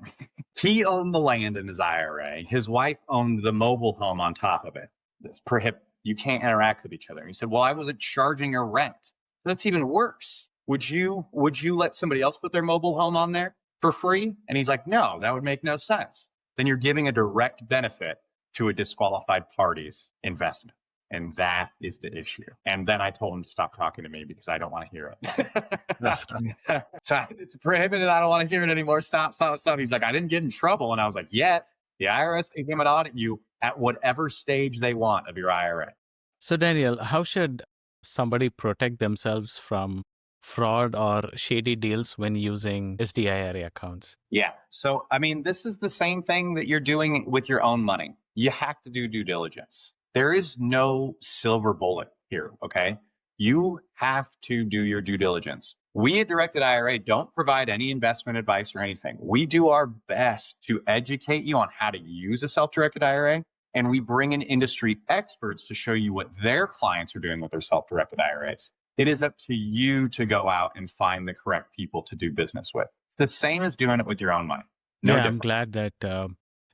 C: He owned the land in his IRA. His wife owned the mobile home on top of it. That's prohibited. You can't interact with each other. He said, well, I wasn't charging her rent. That's even worse. Would you let somebody else put their mobile home on there for free? And he's like, no, that would make no sense. Then you're giving a direct benefit to a disqualified party's investment. And that is the issue. And then I told him to stop talking to me because I don't want to hear it. So it's prohibited. I don't want to hear it anymore. Stop. He's like, I didn't get in trouble. And I was like, yet the IRS can come and audit you at whatever stage they want of your IRA.
A: So, Daniel, how should somebody protect themselves from fraud or shady deals when using SDIRA accounts?
C: Yeah. So, I mean, this is the same thing that you're doing with your own money. You have to do due diligence. There is no silver bullet here, okay? You have to do your due diligence. We at Directed IRA don't provide any investment advice or anything. We do our best to educate you on how to use a self-directed IRA, and we bring in industry experts to show you what their clients are doing with their self-directed IRAs. It is up to you to go out and find the correct people to do business with. It's the same as doing it with your own money. No
A: I'm
C: different.
A: glad that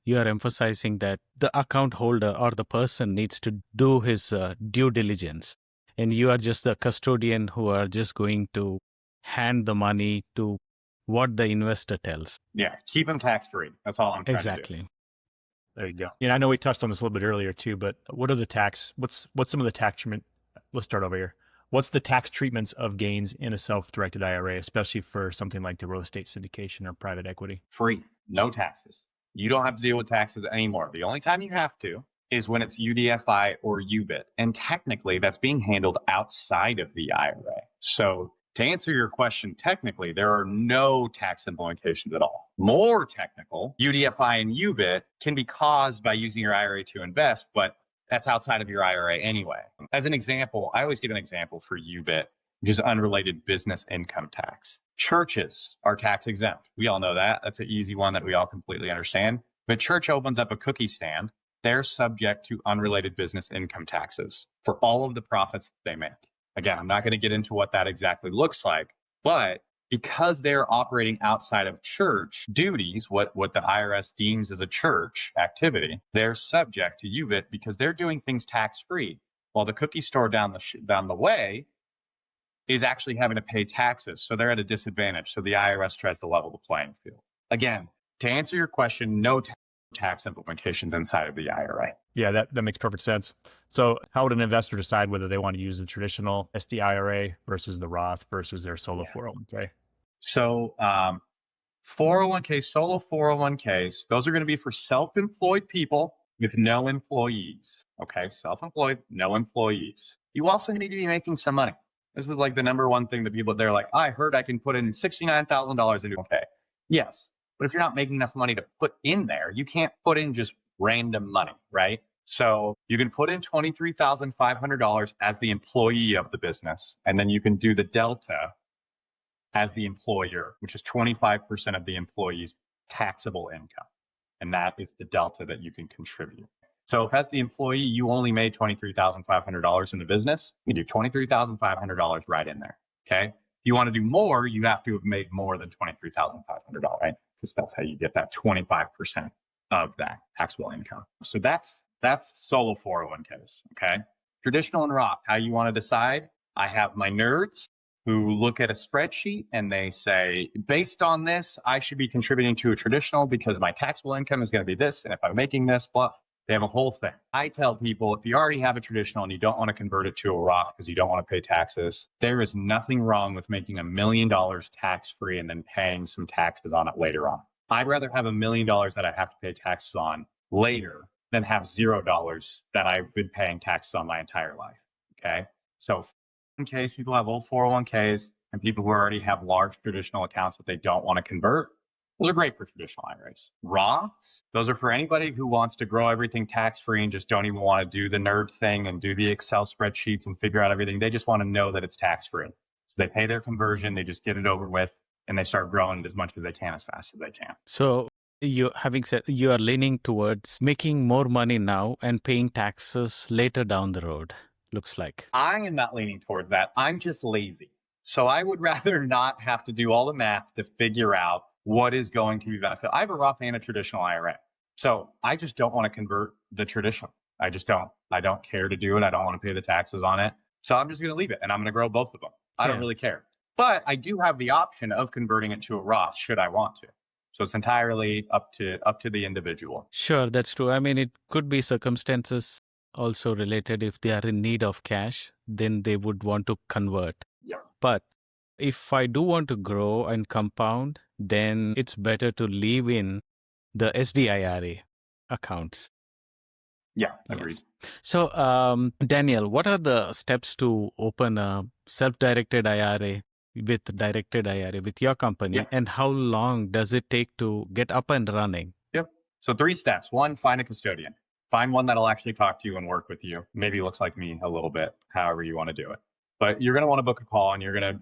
A: you are emphasizing that the account holder or the person needs to do his due diligence. And you are just the custodian who are just going to hand the money to what the investor tells.
C: Yeah, keep them tax-free. That's all I'm trying to do.
A: Exactly.
B: There you go. And I know we touched on this a little bit earlier too, but what's some of the tax treatment? Let's start over here. What's the tax treatments of gains in a self-directed IRA, especially for something like the real estate syndication or private equity?
C: Free, no taxes. You don't have to deal with taxes anymore. The only time you have to is when it's UDFI or UBIT. And technically, that's being handled outside of the IRA. So to answer your question, technically, there are no tax implications at all. More technical, UDFI and UBIT can be caused by using your IRA to invest, but that's outside of your IRA anyway. As an example, I always give an example for UBIT, which is unrelated business income tax. Churches are tax exempt. We all know that. That's an easy one that we all completely understand. But church opens up a cookie stand, they're subject to unrelated business income taxes for all of the profits they make. Again, I'm not going to get into what that exactly looks like, but because they're operating outside of church duties, what the IRS deems as a church activity, they're subject to UBIT because they're doing things tax-free, while the cookie store down the way is actually having to pay taxes. So they're at a disadvantage. So the IRS tries to level the playing field. Again, to answer your question, no tax implications inside of the IRA.
B: Yeah, that makes perfect sense. So how would an investor decide whether they want to use the traditional SDIRA versus the Roth versus their solo 401k?
C: So 401k, solo 401ks, those are going to be for self-employed people with no employees. Okay, self-employed, no employees. You also need to be making some money. This is like the number one thing that people, they're like, I heard I can put in $69,000 into okay. Yes, but if you're not making enough money to put in there, you can't put in just random money, right? So you can put in $23,500 as the employee of the business, and then you can do the delta as the employer, which is 25% of the employee's taxable income. And that is the delta that you can contribute. So if as the employee, you only made $23,500 in the business, you do $23,500 right in there, okay? If you want to do more, you have to have made more than $23,500, right? Because that's how you get that 25% of that taxable income. So that's solo 401ks, okay? Traditional and Roth, how you want to decide. I have my nerds who look at a spreadsheet and they say, based on this, I should be contributing to a traditional because my taxable income is going to be this. And if I'm making this, blah, they have a whole thing. I tell people, if you already have a traditional and you don't want to convert it to a Roth because you don't want to pay taxes, there is nothing wrong with making $1 million tax-free and then paying some taxes on it later on. I'd rather have $1 million that I have to pay taxes on later than have $0 that I've been paying taxes on my entire life, okay? So in case people have old 401ks and people who already have large traditional accounts that they don't want to convert, those are great for traditional IRAs. Roths, those are for anybody who wants to grow everything tax-free and just don't even want to do the nerd thing and do the Excel spreadsheets and figure out everything. They just want to know that it's tax-free. So they pay their conversion, they just get it over with, and they start growing as much as they can, as fast as they can.
A: So having said, you are leaning towards making more money now and paying taxes later down the road, looks like.
C: I am not leaning towards that. I'm just lazy. So I would rather not have to do all the math to figure out what is going to be beneficial. I have a Roth and a traditional IRA. So I just don't want to convert the traditional. I just don't. I don't care to do it. I don't want to pay the taxes on it. So I'm just going to leave it and I'm going to grow both of them. I don't really care. But I do have the option of converting it to a Roth should I want to. So it's entirely up to the individual.
A: Sure, that's true. I mean, it could be circumstances also related. If they are in need of cash, then they would want to convert.
C: Yeah.
A: But if I do want to grow and compound, then it's better to leave in the SDIRA accounts.
C: Yeah, agreed.
A: Yes. So, Daniel, what are the steps to open a self-directed IRA with your company, and how long does it take to get up and running?
C: Yep. So 3 steps. 1, find a custodian. Find one that'll actually talk to you and work with you. Maybe looks like me a little bit, however you want to do it. But you're going to want to book a call and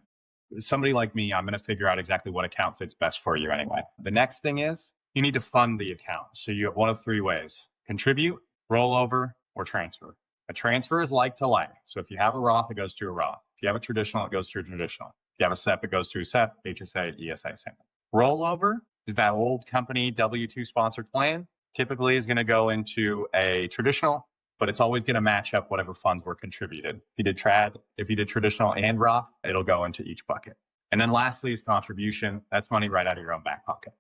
C: somebody like me, I'm going to figure out exactly what account fits best for you anyway. The next thing is you need to fund the account. So you have one of 3 ways: contribute, rollover, or transfer. A transfer is like to like. So if you have a Roth, it goes to a Roth. If you have a traditional, it goes to a traditional. If you have a SEP, it goes to a SEP, HSA, ESA, same. Rollover is that old company W-2 sponsored plan. Typically is going to go into a traditional, but it's always going to match up whatever funds were contributed. If you did traditional and Roth, it'll go into each bucket. And then lastly is contribution. That's money right out of your own back pocket.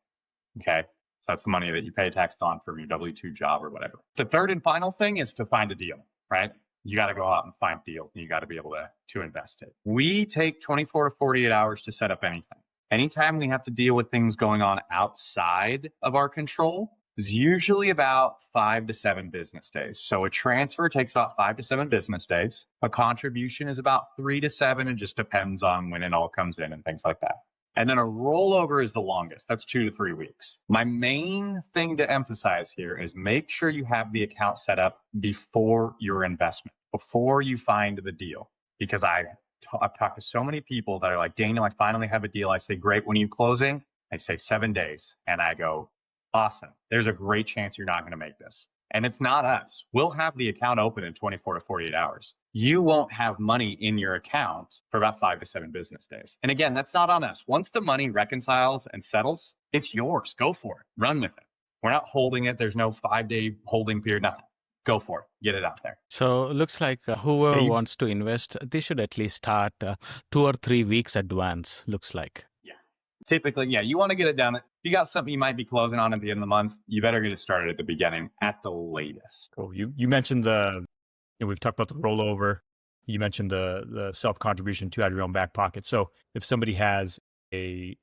C: Okay. So that's the money that you pay tax on from your W-2 job or whatever. The third and final thing is to find a deal, right? You got to go out and find a deal and you got to be able to invest it. We take 24 to 48 hours to set up anything. Anytime we have to deal with things going on outside of our control, is usually about 5 to 7 business days. So a transfer takes about 5 to 7 business days. A contribution is about 3 to 7. It just depends on when it all comes in and things like that. And then a rollover is the longest. That's 2 to 3 weeks. My main thing to emphasize here is make sure you have the account set up before your investment, before you find the deal. Because I've talked to so many people that are like, Daniel, I finally have a deal. I say, great, when are you closing? I say 7 days. And I go, awesome. There's a great chance you're not going to make this. And it's not us. We'll have the account open in 24 to 48 hours. You won't have money in your account for about 5 to 7 business days. And again, that's not on us. Once the money reconciles and settles, it's yours. Go for it. Run with it. We're not holding it. There's no 5-day holding period, nothing. Go for it. Get it out there.
A: So it looks like whoever wants to invest, they should at least start 2 or 3 weeks advance, looks like.
C: Typically, yeah, you want to get it done. If you got something you might be closing on at the end of the month, you better get it started at the beginning at the latest.
B: Cool. You mentioned we've talked about the rollover. You mentioned the self-contribution to out of your own back pocket. So if somebody has a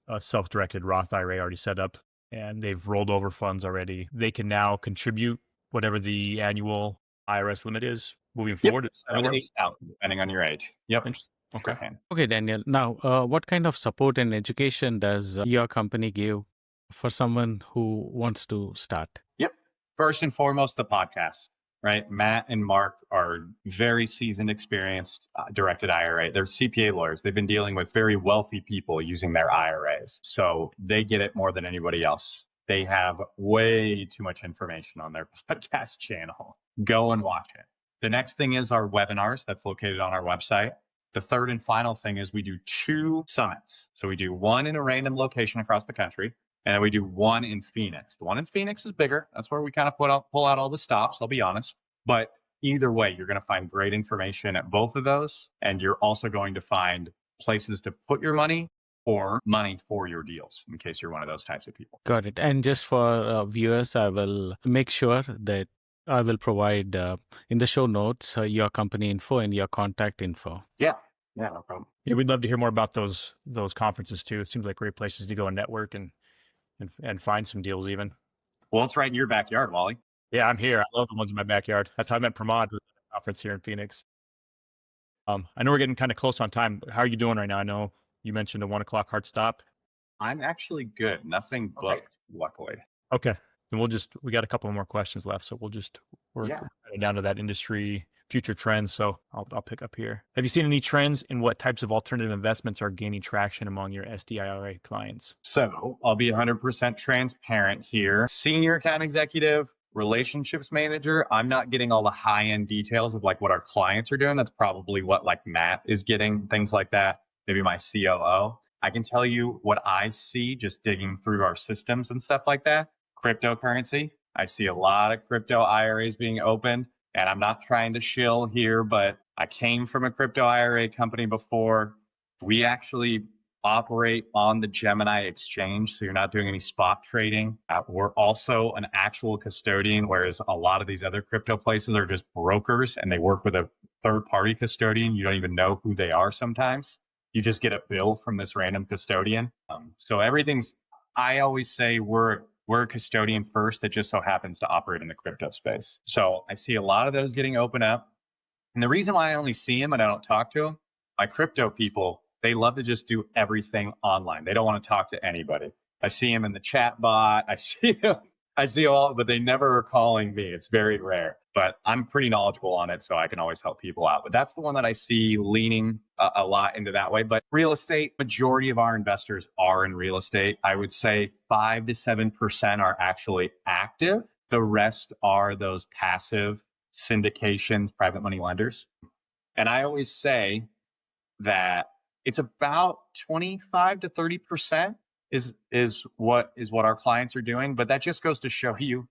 B: a self-directed Roth IRA already set up and they've rolled over funds already, they can now contribute whatever the annual IRS limit is moving
C: Yep,
B: forward.
C: 7 to 8,000, depending on your age. Yep.
B: Interesting. Okay.
C: Shorthand.
A: Okay, Daniel. Now, what kind of support and education does your company give for someone who wants to start?
C: Yep. First and foremost, the podcast, right? Matt and Mark are very seasoned, experienced directed IRA. They're CPA lawyers. They've been dealing with very wealthy people using their IRAs. So they get it more than anybody else. They have way too much information on their podcast channel. Go and watch it. The next thing is our webinars that's located on our website. The third and final thing is we do 2 summits. So we do one in a random location across the country, and then we do one in Phoenix. The one in Phoenix is bigger. That's where we kind of pull out all the stops, I'll be honest. But either way, you're going to find great information at both of those. And you're also going to find places to put your money or money for your deals in case you're one of those types of people.
A: Got it. And just for viewers, I will make sure that I will provide in the show notes your company info and your contact info.
C: Yeah, no problem.
B: Yeah, we'd love to hear more about those conferences too. It seems like great places to go and network and find some deals even.
C: Well, it's right in your backyard, Wally.
B: Yeah, I'm here. I love the ones in my backyard. That's how I met Pramod with the conference here in Phoenix. I know we're getting kind of close on time. How are you doing right now? I know you mentioned a 1 o'clock hard stop.
C: I'm actually good. Nothing booked, luckily.
B: Okay. And we got a couple more questions left. So we'll just work down to that industry future trends. So I'll pick up here. Have you seen any trends in what types of alternative investments are gaining traction among your SDIRA clients?
C: So I'll be 100% transparent here. Senior account executive, relationships manager, I'm not getting all the high-end details of like what our clients are doing. That's probably what like Matt is getting, things like that. Maybe my COO. I can tell you what I see just digging through our systems and stuff like that. Cryptocurrency. I see a lot of crypto IRAs being opened, and I'm not trying to shill here, but I came from a crypto IRA company before. We actually operate on the Gemini exchange, so you're not doing any spot trading. We're also an actual custodian, whereas a lot of these other crypto places are just brokers and they work with a third-party custodian. You don't even know who they are sometimes. You just get a bill from this random custodian. So I always say we're a custodian first that just so happens to operate in the crypto space. So I see a lot of those getting opened up. And the reason why I only see them and I don't talk to them, my crypto people, they love to just do everything online. They don't want to talk to anybody. I see them in the chat bot. I see all, but they never are calling me. It's very rare, but I'm pretty knowledgeable on it, so I can always help people out. But that's the one that I see leaning a lot into that way. But real estate, majority of our investors are in real estate. I would say 5 to 7% are actually active. The rest are those passive syndications, private money lenders. And I always say that it's about 25 to 30% is what our clients are doing. But that just goes to show you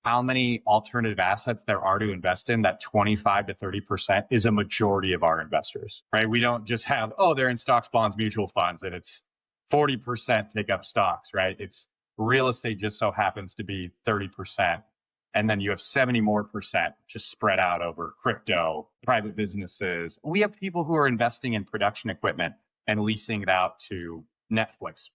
C: how many alternative assets there are to invest in. That 25 to 30% is a majority of our investors, right? We don't just have, they're in stocks, bonds, mutual funds, and it's 40% take up stocks, right? It's real estate just so happens to be 30%. And then you have 70% more just spread out over crypto, private businesses. We have people who are investing in production equipment and leasing it out to Netflix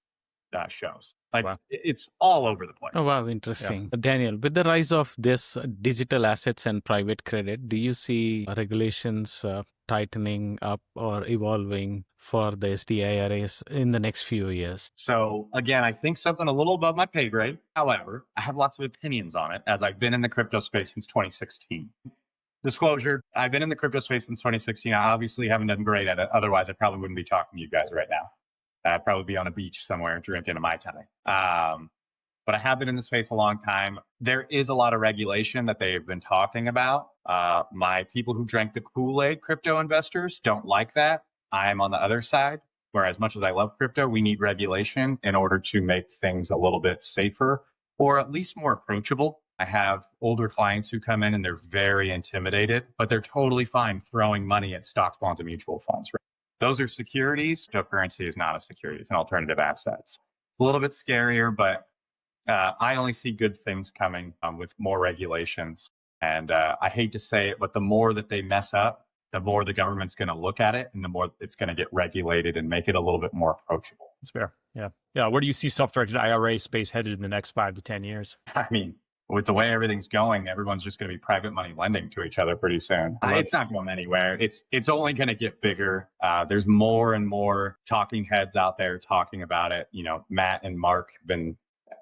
C: shows.
B: Wow.
C: It's all over the place.
A: Oh, wow. Interesting. Yeah. Daniel, with the rise of this digital assets and private credit, do you see regulations tightening up or evolving for the SDIRAs in the next few years?
C: So again, I think something a little above my pay grade. However, I have lots of opinions on it as I've been in the crypto space since 2016. Disclosure, I've been in the crypto space since 2016. I obviously haven't done great at it. Otherwise, I probably wouldn't be talking to you guys right now. I'd probably be on a beach somewhere drinking a Mai Tai. But I have been in the space a long time. There is a lot of regulation that they've been talking about. My people who drank the Kool-Aid, crypto investors, don't like that. I'm on the other side, where as much as I love crypto, we need regulation in order to make things a little bit safer or at least more approachable. I have older clients who come in and they're very intimidated, but they're totally fine throwing money at stocks, bonds, and mutual funds. Right? Those are securities. Cryptocurrency is not a security. It's an alternative asset. It's a little bit scarier, but I only see good things coming with more regulations. And I hate to say it, but the more that they mess up, the more the government's going to look at it and the more it's going to get regulated and make it a little bit more approachable.
B: That's fair. Yeah. Yeah. Where do you see self-directed IRA space headed in the next 5 to 10 years?
C: I mean, with the way everything's going, everyone's just going to be private money lending to each other pretty soon. It's not going anywhere. It's only going to get bigger. There's more and more talking heads out there talking about it. You know, Matt and Mark have been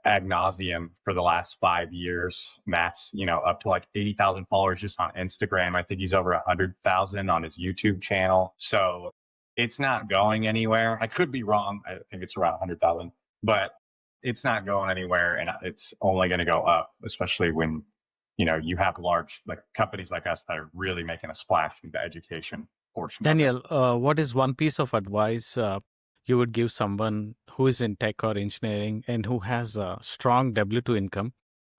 C: ad nauseum for the last 5 years. Matt's, up to like 80,000 followers just on Instagram. I think he's over 100,000 on his YouTube channel. So it's not going anywhere. I could be wrong. I think it's around 100,000, but it's not going anywhere, and it's only going to go up, especially when, you have large companies like us that are really making a splash in the education portion.
A: Daniel, what is one piece of advice you would give someone who is in tech or engineering and who has a strong W-2 income,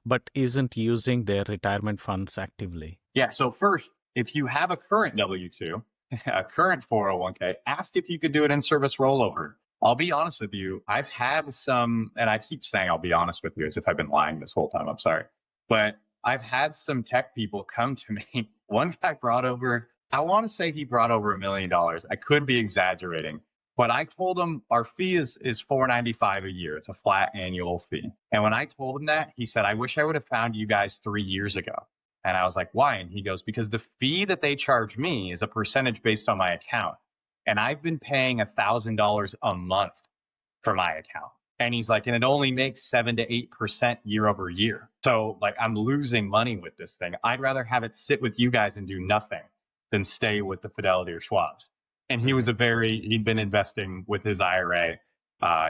A: but isn't using their retirement funds actively?
C: Yeah. So first, if you have a current W-2, a current 401k, ask if you could do it in service rollover. I'll be honest with you. I've had some, and I keep saying I'll be honest with you as if I've been lying this whole time. I'm sorry. But I've had some tech people come to me. One guy brought over, I want to say he brought over $1 million. I could be exaggerating, but I told him our fee is $495 a year. It's a flat annual fee. And when I told him that, he said, I wish I would have found you guys 3 years ago. And I was like, why? And he goes, because the fee that they charge me is a percentage based on my account. And I've been paying $1,000 a month for my account. And he's like, and it only makes 7 to 8% year over year. So I'm losing money with this thing. I'd rather have it sit with you guys and do nothing than stay with the Fidelity or Schwab's. And he'd been investing with his IRA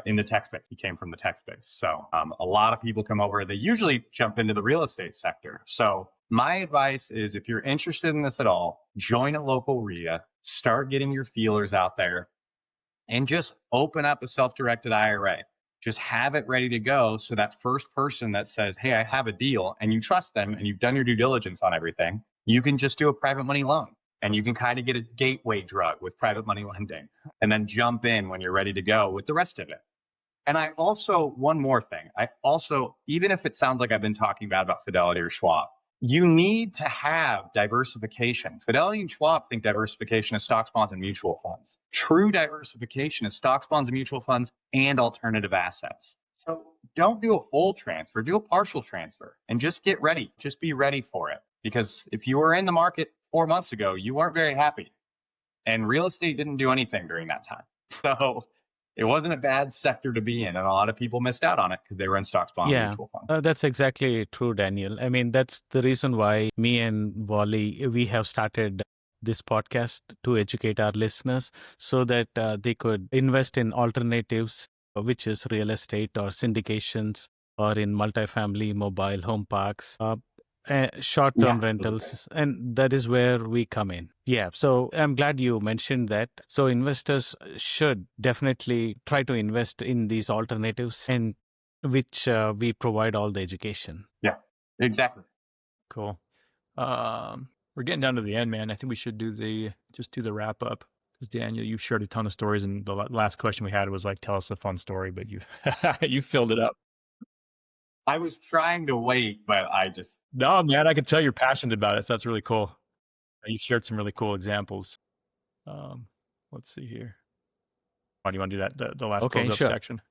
C: in the tech space. He came from the tech space. So a lot of people come over, they usually jump into the real estate sector. So my advice is, if you're interested in this at all, join a local RIA, start getting your feelers out there, and just open up a self-directed IRA. Just have it ready to go, so that first person that says, hey, I have a deal, and you trust them and you've done your due diligence on everything, you can just do a private money loan. And you can kind of get a gateway drug with private money lending and then jump in when you're ready to go with the rest of it. And one more thing, even if it sounds like I've been talking bad about Fidelity or Schwab, you need to have diversification. Fidelity and Schwab think diversification is stocks, bonds, and mutual funds. True diversification is stocks, bonds, and mutual funds and alternative assets. So don't do a full transfer, do a partial transfer, and just get ready. Just be ready for it. Because if you were in the market 4 months ago, you weren't very happy. And real estate didn't do anything during that time. So it wasn't a bad sector to be in. And a lot of people missed out on it because they were in stocks, bonds, and mutual funds.
A: That's exactly true, Daniel. I mean, that's the reason why me and Wally, we have started this podcast to educate our listeners so that they could invest in alternatives, which is real estate or syndications or in multifamily mobile home parks. Short-term rentals, and that is where we come in. Yeah, so I'm glad you mentioned that. So investors should definitely try to invest in these alternatives, and which we provide all the education.
C: Yeah, exactly.
B: Cool. We're getting down to the end, man. I think we should do the wrap up. Because Daniel, you've shared a ton of stories, and the last question we had was tell us a fun story, but you filled it up.
C: I was trying to wait, but
B: No, man, I can tell you're passionate about it. So that's really cool. You shared some really cool examples. Let's see here. Do you want to do that? The last close-up section?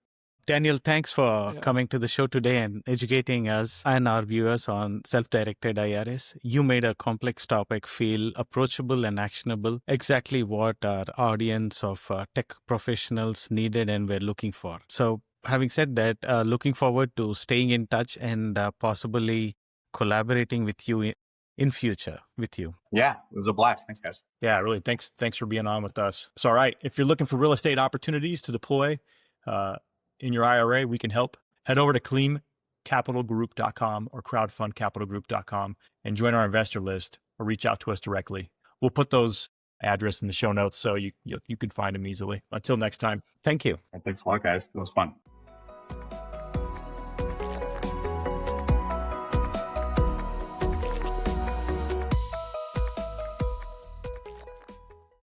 A: Daniel, thanks for coming to the show today and educating us and our viewers on self-directed IRAs. You made a complex topic feel approachable and actionable, exactly what our audience of tech professionals needed and were looking for. So having said that, looking forward to staying in touch and possibly collaborating with you in future with you.
C: Yeah, it was a blast. Thanks, guys.
B: Yeah, really. Thanks for being on with us. So, all right, if you're looking for real estate opportunities to deploy in your IRA, we can help. Head over to cleancapitalgroup.com or crowdfundcapitalgroup.com and join our investor list or reach out to us directly. We'll put those address in the show notes so you can find them easily. Until next time.
A: Thank you.
C: Thanks a lot, guys. It was fun.